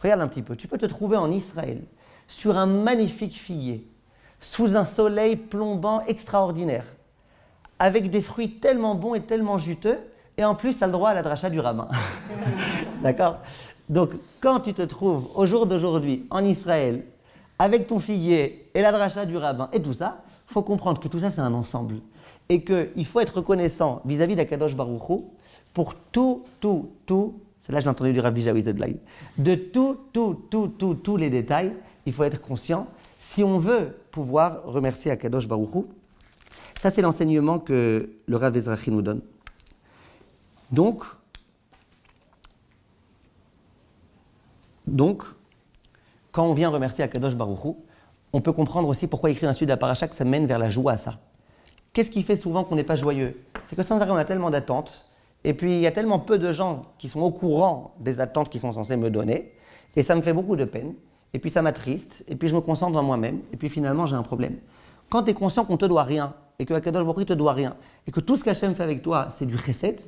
Regarde un petit peu, tu peux te trouver en Israël, sur un magnifique figuier, sous un soleil plombant extraordinaire, avec des fruits tellement bons et tellement juteux, et en plus, tu as le droit à la dracha du rabbin. D'accord ? Donc, quand tu te trouves, au jour d'aujourd'hui, en Israël, avec ton figuier et la dracha du rabbin et tout ça, il faut comprendre que tout ça, c'est un ensemble. Et qu'il faut être reconnaissant vis-à-vis d'Akadosh Baruch Hu pour tout, c'est là que j'ai entendu du Rabbi Jaoui Zedlaï, de tous les détails, il faut être conscient si on veut pouvoir remercier Akadosh Baruch Hu. Ça, c'est l'enseignement que le Rav Ezrachi nous donne. Donc, quand on vient remercier Akadosh Baruch Hu, on peut comprendre aussi pourquoi écrire un suite à paracha que ça mène vers la joie, ça. Qu'est-ce qui fait souvent qu'on n'est pas joyeux ? C'est que sans arrêt, on a tellement d'attentes, et puis il y a tellement peu de gens qui sont au courant des attentes qu'ils sont censés me donner, et ça me fait beaucoup de peine, et puis ça m'attriste, et puis je me concentre dans moi-même, et puis finalement j'ai un problème. Quand tu es conscient qu'on ne te doit rien, et que Akadosh Baruch Hu te doit rien, et que tout ce qu'Hachem fait avec toi, c'est du chesed,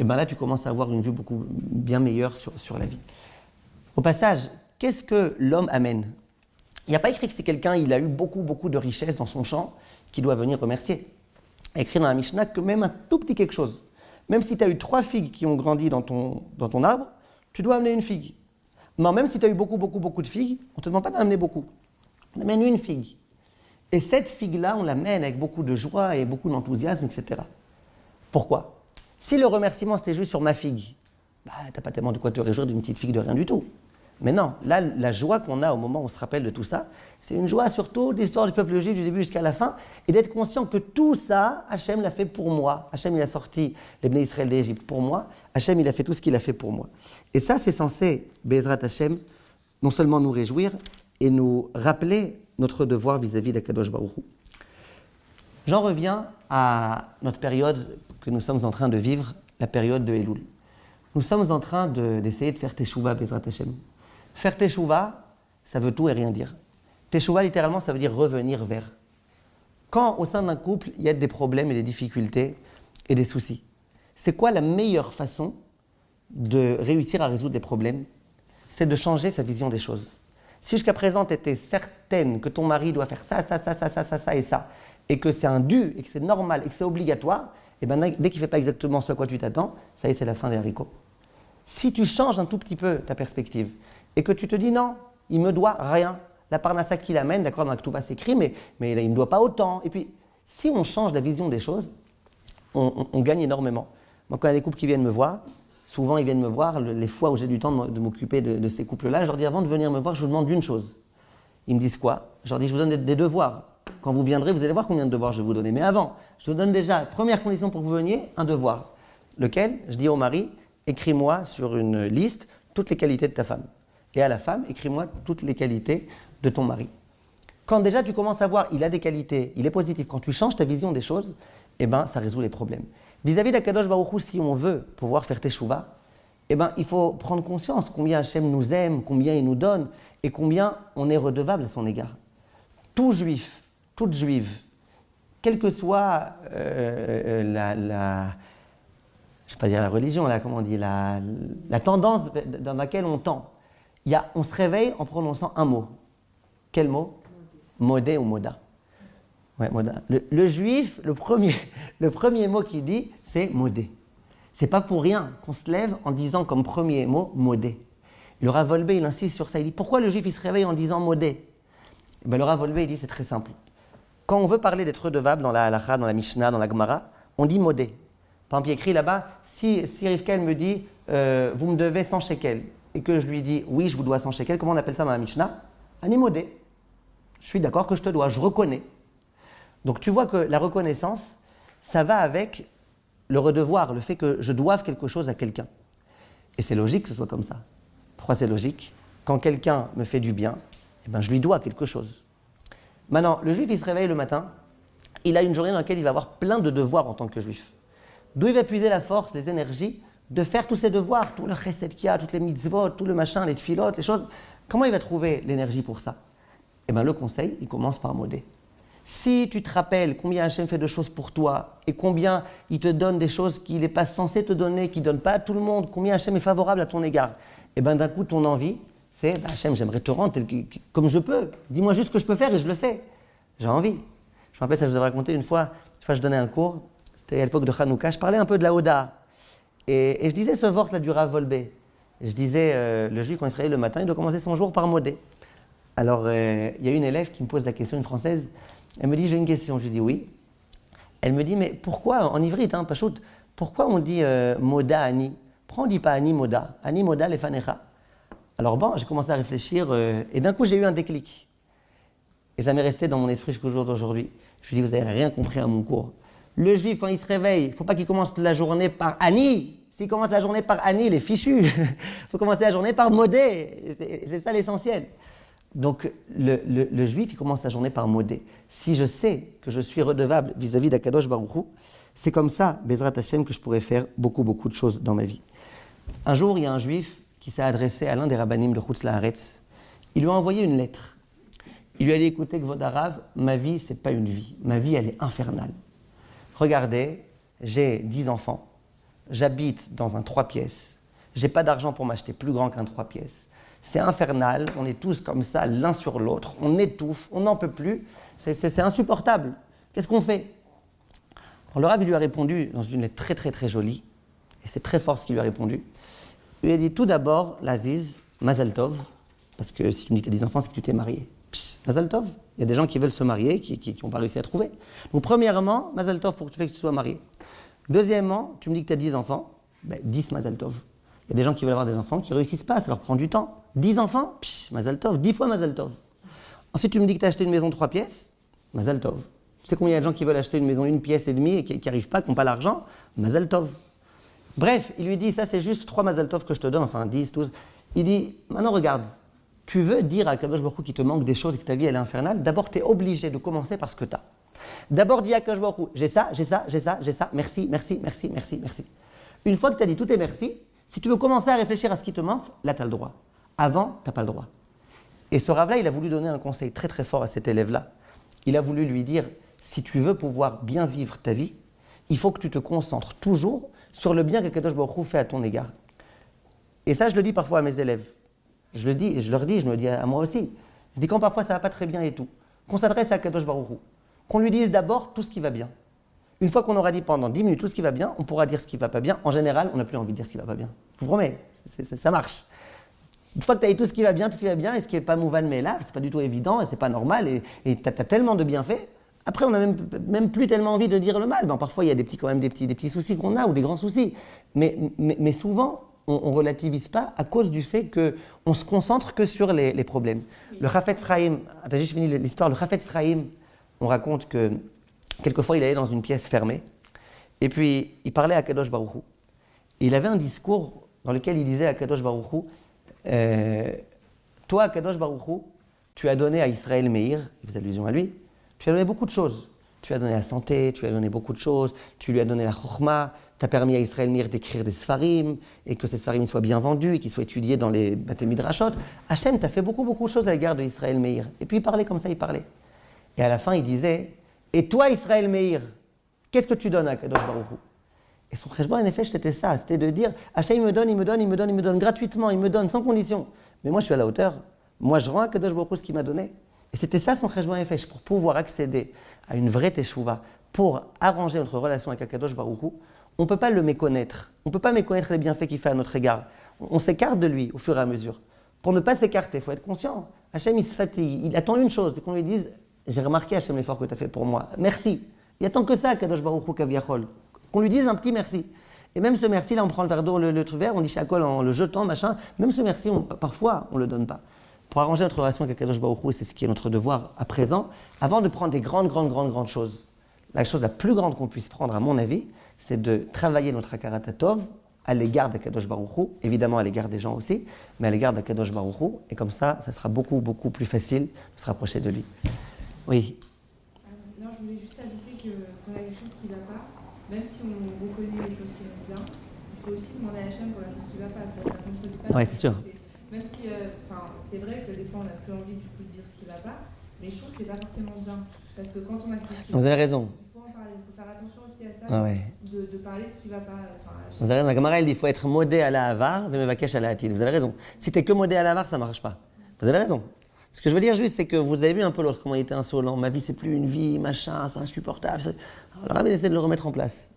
et bien là tu commences à avoir une vue beaucoup bien meilleure sur la vie. Au passage, qu'est-ce que l'homme amène ? Il n'y a pas écrit que c'est quelqu'un, il a eu beaucoup de richesses dans son champ, qui doit venir remercier. Il y a écrit dans la Mishnah que même un tout petit quelque chose, même si tu as eu 3 figues qui ont grandi dans ton arbre, tu dois amener une figue. Mais même si tu as eu beaucoup de figues, on ne te demande pas d'amener beaucoup. On amène une figue. Et cette figue-là, on l'amène avec beaucoup de joie et beaucoup d'enthousiasme, etc. Pourquoi ? Si le remerciement c'était juste sur ma figue, tu n'as pas tellement de quoi te réjouir d'une petite figue de rien du tout. Mais non, là, la joie qu'on a au moment où on se rappelle de tout ça, c'est une joie surtout de l'histoire du peuple juif du début jusqu'à la fin, et d'être conscient que tout ça, Hachem l'a fait pour moi. Hachem, il a sorti les Bnei Israël d'Égypte pour moi. Hachem, il a fait tout ce qu'il a fait pour moi. Et ça, c'est censé, Be'ezrat Hachem, non seulement nous réjouir, et nous rappeler notre devoir vis-à-vis d'Akadosh Baruch Hu. J'en reviens à notre période que nous sommes en train de vivre, la période de Elul. Nous sommes en train d'essayer de faire Teshuvah, Be'ezrat Hachem. Faire Teshuvah, ça veut tout et rien dire. Teshuvah, littéralement, ça veut dire revenir vers. Quand, au sein d'un couple, il y a des problèmes et des difficultés et des soucis, c'est quoi la meilleure façon de réussir à résoudre les problèmes ? C'est de changer sa vision des choses. Si jusqu'à présent, tu étais certaine que ton mari doit faire ça et que c'est un dû, et que c'est normal, et que c'est obligatoire, et bien dès qu'il ne fait pas exactement ce à quoi tu t'attends, ça y est, c'est la fin des haricots. Si tu changes un tout petit peu ta perspective, et que tu te dis non, il ne me doit rien, la parnassa qu'il amène, d'accord, dans la Ketouba s'écrit, mais il ne me doit pas autant. Et puis, si on change la vision des choses, on gagne énormément. Moi, quand il y a des couples qui viennent me voir, souvent ils viennent me voir, les fois où j'ai du temps de m'occuper de ces couples-là, je leur dis avant de venir me voir, je vous demande d'une chose. Ils me disent quoi ? Je leur dis, je vous donne des devoirs. Quand vous viendrez, vous allez voir combien de devoirs je vais vous donner. Mais avant, je vous donne déjà, première condition pour que vous veniez, un devoir. Lequel ? Je dis au mari, écris-moi sur une liste toutes les qualités de ta femme. Et à la femme, écris-moi toutes les qualités de ton mari. Quand déjà tu commences à voir, il a des qualités, il est positif, quand tu changes ta vision des choses, eh ben, ça résout les problèmes. Vis-à-vis d'Akadosh Baruch Hu, si on veut pouvoir faire Teshuvah, eh ben, il faut prendre conscience combien Hachem nous aime, combien il nous donne, et combien on est redevable à son égard. Tout juif, toute juive, quelle que soit je ne vais pas dire la religion, là, comment on dit, la tendance dans laquelle on tend, on se réveille en prononçant un mot. Quel mot ? Modé ou moda. Ouais, moda. Le juif, le premier mot qu'il dit, c'est modé. C'est pas pour rien qu'on se lève en disant comme premier mot modé. Le Rav Wolbe, il insiste sur ça. Il dit pourquoi le juif il se réveille en disant modé ? Et ben, le Rav Wolbe, il dit c'est très simple. Quand on veut parler d'être redevable dans la halakha, dans la Mishnah, dans la Gemara, on dit modé. Par exemple, il y a écrit là-bas, si Rivka me dit vous me devez 100 shekels, et que je lui dis oui, je vous dois 100 shekels, comment on appelle ça dans la Mishnah? Ani modé. Je suis d'accord que je te dois, je reconnais. Donc tu vois que la reconnaissance, ça va avec le redevoir, le fait que je doive quelque chose à quelqu'un. Et c'est logique que ce soit comme ça. Pourquoi c'est logique? Quand quelqu'un me fait du bien, eh ben, je lui dois quelque chose. Maintenant, le juif, il se réveille le matin, il a une journée dans laquelle il va avoir plein de devoirs en tant que juif. D'où il va puiser la force, les énergies, de faire tous ses devoirs, tout le chesed qu'il y a, toutes les mitzvot, tout le machin, les tfilotes, les choses. Comment il va trouver l'énergie pour ça? Eh bien, le conseil, il commence par modé. Si tu te rappelles combien Hachem fait de choses pour toi et combien il te donne des choses qu'il n'est pas censé te donner, qu'il ne donne pas à tout le monde, combien Hachem est favorable à ton égard, et bien d'un coup, ton envie, c'est Hachem, j'aimerais te rendre comme je peux. Dis-moi juste ce que je peux faire et je le fais. J'ai envie. Je me rappelle, ça je vous avais raconté une fois je donnais un cours, c'était à l'époque de Hanouka, je parlais un peu de la Oda. Et je disais ce vort là du Rav Wolbe. Je disais, le juif, quand il se réveille le matin, il doit commencer son jour par modé. Alors, il y a une élève qui me pose la question, une Française. Elle me dit, j'ai une question. Je lui dis oui. Elle me dit, mais pourquoi, en ivrite, Pachout, pourquoi on dit moda ani? Pourquoi on ne dit pas ani moda? Ani moda lefanecha. Alors bon, j'ai commencé à réfléchir et d'un coup, j'ai eu un déclic. Et ça m'est resté dans mon esprit jusqu'au jour d'aujourd'hui. Je lui dis, vous n'avez rien compris à mon cours. Le juif, quand il se réveille, il ne faut pas qu'il commence la journée par ani. S'il commence la journée par ani, il est fichu. Il faut commencer la journée par modé. C'est ça l'essentiel. Donc, le juif, il commence sa journée par modé. Si je sais que je suis redevable vis-à-vis d'Akadosh Baruch Hu, c'est comme ça, Bezrat Hashem, que je pourrais faire beaucoup de choses dans ma vie. Un jour, il y a un juif qui s'est adressé à l'un des rabbanim de Chutz Laaretz. Il lui a envoyé une lettre. Il lui a dit, écoutez, Kvod Harav, ma vie, c'est pas une vie. Ma vie, elle est infernale. Regardez, j'ai 10 enfants. J'habite dans un 3 pièces. J'ai pas d'argent pour m'acheter plus grand qu'un 3 pièces. C'est infernal, on est tous comme ça, l'un sur l'autre, on étouffe, on n'en peut plus, c'est insupportable. Qu'est-ce qu'on fait? Alors le Rav lui a répondu dans une lettre très jolie, et c'est très fort ce qu'il lui a répondu. Il lui a dit tout d'abord, l'Aziz, Mazal Tov, parce que si tu me dis que tu as des enfants, c'est que tu t'es marié. Psst, Mazal Tov, il y a des gens qui veulent se marier, qui n'ont pas réussi à trouver. Donc premièrement, Mazal Tov pour que tu sois marié. Deuxièmement, tu me dis que tu as 10 enfants, 10 Mazal Tov. Il y a des gens qui veulent avoir des enfants qui ne réussissent pas, ça leur prend du temps. 10 enfants, Mazal Tov, 10 fois Mazal Tov. Ensuite, tu me dis que tu as acheté une maison 3 pièces, Mazal Tov. Tu sais combien il y a de gens qui veulent acheter une maison 1 pièce et demie et qui n'arrivent pas, qui n'ont pas l'argent? Mazal Tov. Bref, il lui dit, ça c'est juste 3 Mazal Tov que je te donne, enfin 10, 12. Il dit, maintenant regarde, tu veux dire à Kadosh Baruch Hu qu'il te manque des choses et que ta vie elle est infernale, d'abord tu es obligé de commencer par ce que tu as. D'abord dis à Kadosh Baruch Hu, j'ai ça, merci. Une fois que tu as dit tout est merci, si tu veux commencer à réfléchir à ce qui te manque, là tu as le droit. Avant, tu n'as pas le droit. Et ce Rav-là, il a voulu donner un conseil très fort à cet élève-là. Il a voulu lui dire, si tu veux pouvoir bien vivre ta vie, il faut que tu te concentres toujours sur le bien que Kadosh Baruch Hu fait à ton égard. Et ça, je le dis parfois à mes élèves. Je le dis, et je leur dis, je me le dis à moi aussi. Je dis quand parfois ça ne va pas très bien et tout, qu'on s'adresse à Kadosh Baruch Hu, qu'on lui dise d'abord tout ce qui va bien. Une fois qu'on aura dit pendant 10 minutes tout ce qui va bien, on pourra dire ce qui ne va pas bien. En général, on n'a plus envie de dire ce qui ne va pas bien. Je vous promets, ça marche. Une fois que tu as dit tout ce qui va bien, et ce qui n'est pas mouvan mais là, c'est pas du tout évident, et c'est pas normal, et tu as tellement de bienfaits, après on n'a même plus tellement envie de dire le mal. Bon, parfois il y a quand même des petits soucis qu'on a, ou des grands soucis, mais souvent on ne relativise pas à cause du fait qu'on se concentre que sur les problèmes. Oui. Le Chafetz Chaim, tu as juste fini l'histoire, le Chafetz Chaim, on raconte que quelquefois il allait dans une pièce fermée, et puis il parlait à Kadosh Baruch Hu, et il avait un discours dans lequel il disait à Kadosh Baruch Hu, toi, Kadosh Baruch Hu, tu as donné à Israël Meir, il faisait allusion à lui, tu as donné beaucoup de choses. Tu as donné la santé, tu as donné beaucoup de choses, tu lui as donné la chokhma, tu as permis à Israël Meir d'écrire des sfarim, et que ces sfarim soient bien vendus, et qu'ils soient étudiés dans les Bate Midrashot. Hachem t'a fait beaucoup de choses à l'égard de Israël Meir. Et puis il parlait comme ça, il parlait. Et à la fin, il disait, et toi, Israël Meir, qu'est-ce que tu donnes à Kadosh Baruch Hu? Et son cheshbon en effet, c'était ça, c'était de dire, Hachem il me donne gratuitement, il me donne sans condition. Mais moi je suis à la hauteur, moi je rends à Kadosh Baruch Hu ce qu'il m'a donné. Et c'était ça son cheshbon en effet, pour pouvoir accéder à une vraie teshuva, pour arranger notre relation avec Kadosh Baruch Hu, on ne peut pas le méconnaître, on ne peut pas méconnaître les bienfaits qu'il fait à notre égard. On s'écarte de lui au fur et à mesure. Pour ne pas s'écarter, il faut être conscient. Hachem, il se fatigue. Il attend une chose, c'est qu'on lui dise, j'ai remarqué, Hachem, l'effort que tu as fait pour moi. Merci. Il attend que ça, Kadosh Baruch Hu Kaviachol. Qu'on lui dise un petit merci. Et même ce merci, là, on prend le verre d'eau, le truc vert, on dit Shakol en le jetant, machin. Même ce merci, parfois, on ne le donne pas. Pour arranger notre relation avec Kadosh Baruch Hu, et c'est ce qui est notre devoir à présent, avant de prendre des grandes choses, la chose la plus grande qu'on puisse prendre, à mon avis, c'est de travailler notre Hakarat Tov à l'égard d'Akadosh Baruch Hu, évidemment à l'égard des gens aussi, mais à l'égard d'Akadosh Baruch Hu, et comme ça sera beaucoup plus facile de se rapprocher de lui. Oui. Non, je voulais juste ajouter qu'on a quelque chose qui ne va pas, même si on reconnaît les choses qui vont bien, il faut aussi demander à Hachem pour la chose qui ne va pas. Ça ne contredit pas. Oui, c'est sûr. Même si, c'est vrai que des fois on n'a plus envie du coup de dire ce qui ne va pas, mais je trouve que ce n'est pas forcément bien. Parce que quand on a quelque chose qui Vous avez raison. il faut en parler, il faut faire attention aussi à ça, de parler de ce qui ne va pas. Vous avez raison, la Gemara elle dit qu'il faut être modé à la Havar, vemevakesh à la Hatid. Vous avez raison. Si tu n'es que modé à la Havar, ça ne marche pas. Vous avez raison. Ce que je veux dire juste, c'est que vous avez vu un peu l'autre, comment il était insolent. Ma vie, c'est plus une vie, machin, c'est insupportable. Alors, Rabbi essaie de le remettre en place.